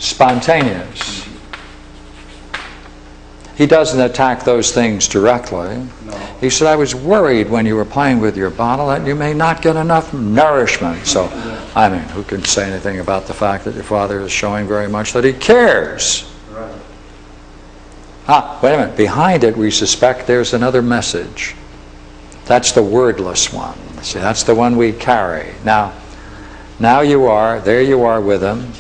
spontaneous. He doesn't attack those things directly. No. He said, I was worried when you were playing with your bottle that you may not get enough nourishment. So, I mean, who can say anything about the fact that your father is showing very much that he cares? Right. Ah, wait a minute. Behind it, we suspect there's another message. That's the wordless one. See, that's the one we carry. Now there you are with him.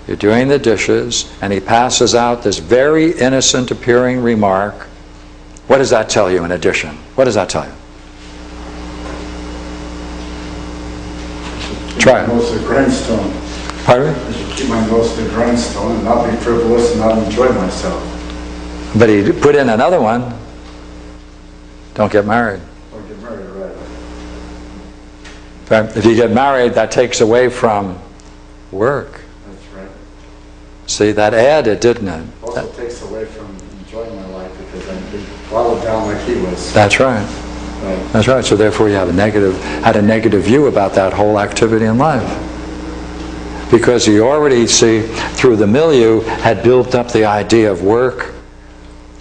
You're doing the dishes, and he passes out this very innocent appearing remark. What does that tell you in addition? What does that tell you? Try it. Keep my nose to the grindstone. Pardon me? I should keep my nose to the grindstone and not be frivolous and not enjoy myself. But he put in another one. Don't get married. Or get married, right. But if you get married, that takes away from work. That's right. See, that added, didn't it? Also takes away from enjoying my life because I'm being followed down like he was. That's right. Right. That's right. So therefore you had a negative view about that whole activity in life. Because you already, see, through the milieu, had built up the idea of work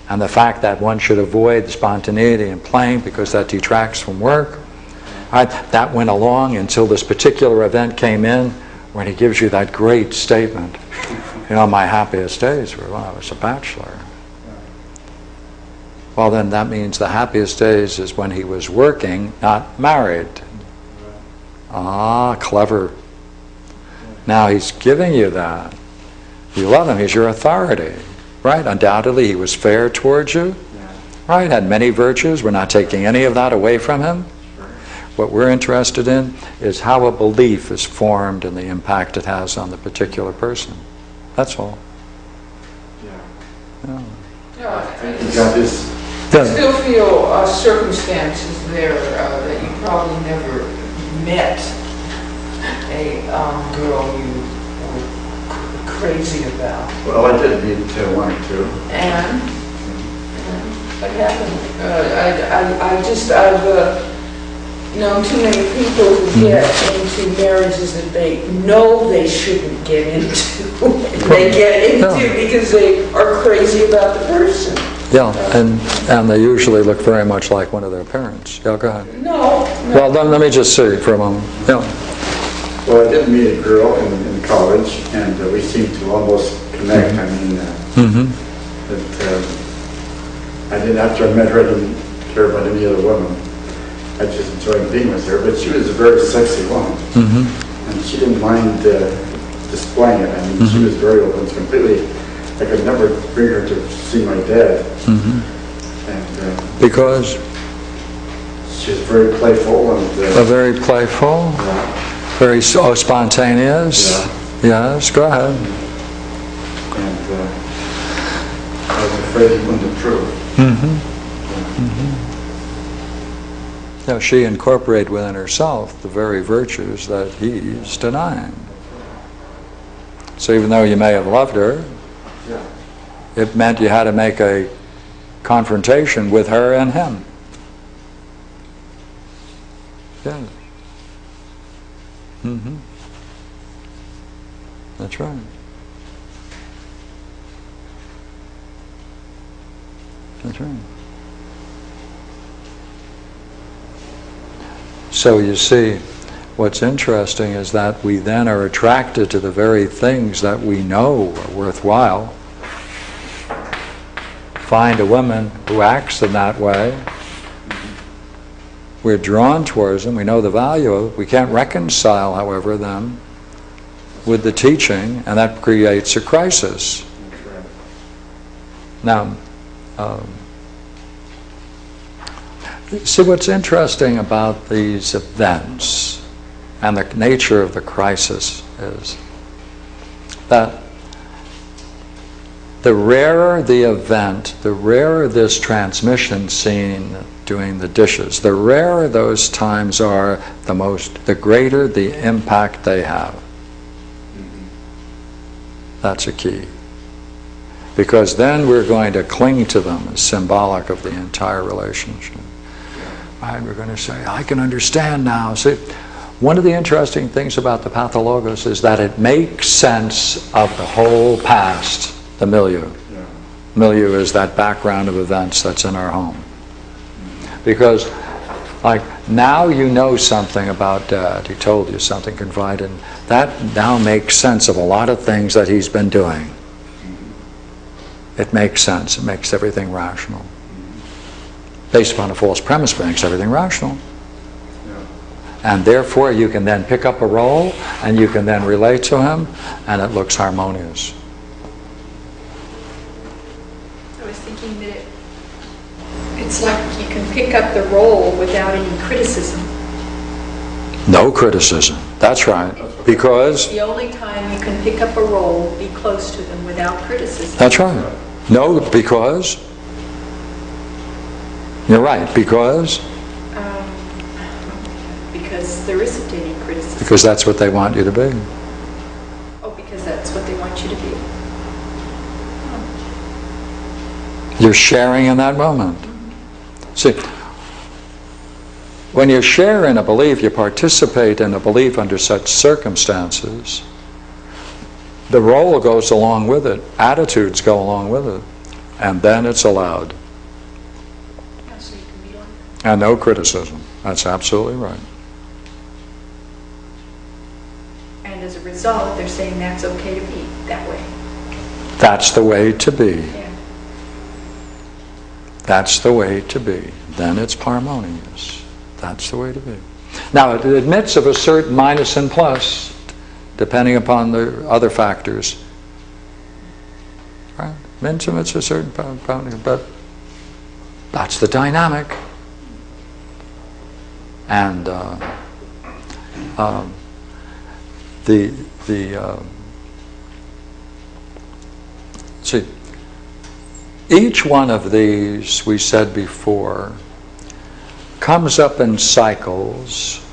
and the fact that one should avoid the spontaneity in playing because that detracts from work. Right? That went along until this particular event came in when he gives you that great statement. You know, my happiest days were when I was a bachelor. Well, then that means the happiest days is when he was working, not married. Ah, clever. Now he's giving you that. You love him, he's your authority. Right? Undoubtedly he was fair towards you. Right? Had many virtues. We're not taking any of that away from him. What we're interested in is how a belief is formed and the impact it has on the particular person. That's all. Yeah. Yeah, He got his. I still feel circumstances there that you probably never met a girl you were crazy about. Well, I did meet one or two. And what happened? I've known too many people who get into marriages that they know they shouldn't get into. They get into because they are crazy about the person. Yeah, and they usually look very much like one of their parents. Yeah, go ahead. No. Well, then let me just see for a moment. Yeah. Well, I did meet a girl in college, and we seemed to almost connect. I mean, I didn't, after I met her, I didn't care about any other woman. I just enjoyed being with her, but she was a very sexy woman. And she didn't mind displaying it. I mean, she was very open. It's completely, I could never bring her to see my dad. And Because? she was very playful and... very playful? Very spontaneous? Yeah. Yes, go ahead. And I was afraid he wouldn't approve. Now, she incorporated within herself the very virtues that he's denying. So even though you may have loved her, it meant you had to make a confrontation with her and him. Yeah. That's right. That's right. So you see, what's interesting is that we then are attracted to the very things that we know are worthwhile. Find a woman who acts in that way. We're drawn towards them. We know the value of it. We can't reconcile, however, them with the teaching, and that creates a crisis. Now, see, what's interesting about these events and the nature of the crisis is that the rarer the event, the rarer this transmission scene doing the dishes, the rarer those times are, the greater the impact they have. That's a key. Because then we're going to cling to them as symbolic of the entire relationship. Right? We're going to say, I can understand now. See, one of the interesting things about the pathologos is that it makes sense of the whole past, the milieu. Yeah. Milieu is that background of events that's in our home. Because, like, now you know something about Dad, he told you something, confided, that now makes sense of a lot of things that he's been doing. It makes sense, it makes everything rational. Based upon a false premise, it makes everything rational. And therefore you can then pick up a role and you can then relate to him and it looks harmonious. I was thinking that it's like you can pick up the role without any criticism. No criticism, that's right. Because, The only time you can pick up a role, be close to them without criticism. that's right. No, because, you're right, because Because there isn't any criticism. because that's what they want you to be. Oh, because that's what they want you to be. You're sharing in that moment. See, when you share in a belief, you participate in a belief under such circumstances, the role goes along with it, attitudes go along with it, and then it's allowed. Yeah, so you can be like And no criticism. That's absolutely right. And as a result, they're saying that's okay to be that way. That's the way to be. Yeah. That's the way to be. Then it's harmonious. That's the way to be. Now, it admits of a certain minus and plus, depending upon the other factors. Right? Admits a certain boundary, but that's the dynamic. And see, each one of these, we said before, comes up in cycles,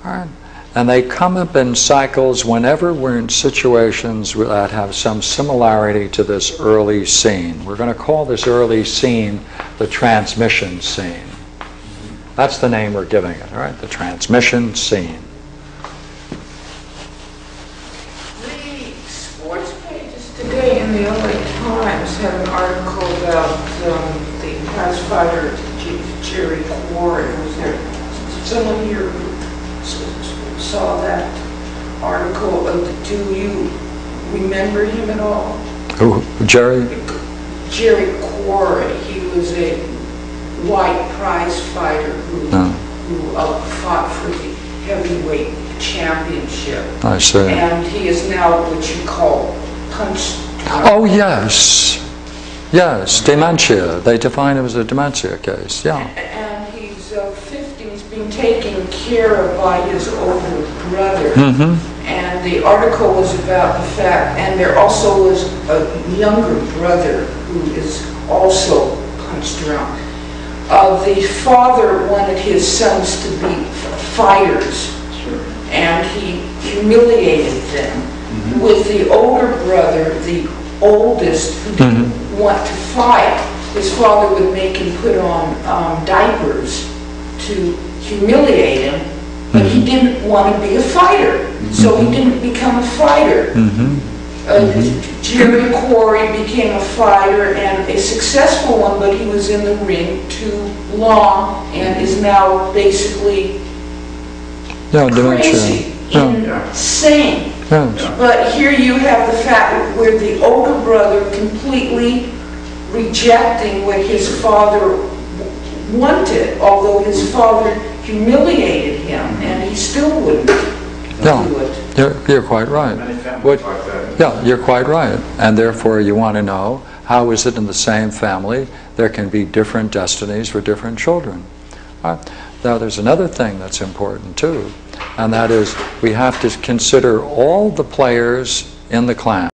right? And they come up in cycles whenever we're in situations that have some similarity to this early scene. We're going to call this early scene the transmission scene. That's the name we're giving it, all right? The transmission scene. The sports pages today in the LA Times had an article about the prize fighter Jerry Quarry. Was there someone here who saw that article? Do you remember him at all? Who, Jerry? Jerry Quarry. He was a white prize fighter who fought for the heavyweight championship. I see. And he is now what you call punched. Oh, yes. Yes, dementia. They define it as a dementia case, yeah. And he's 50. He's being taken care of by his older brother. And the article was about the fact, and there also was a younger brother who is also punched around. The father wanted his sons to be fighters, and he humiliated them. With the older brother, the oldest, who didn't want to fight, his father would make him put on diapers to humiliate him, but he didn't want to be a fighter, so he didn't become a fighter. Jerry Quarry became a fighter, and a successful one, but he was in the ring too long and is now basically crazy, insane. Yes. But here you have the fact where the older brother completely rejecting what his father wanted, although his father humiliated him, and he still wouldn't do it. You're quite right. Yeah, you're quite right. And therefore you want to know, how is it in the same family there can be different destinies for different children? All right. Now there's another thing that's important too, and that is we have to consider all the players in the clan.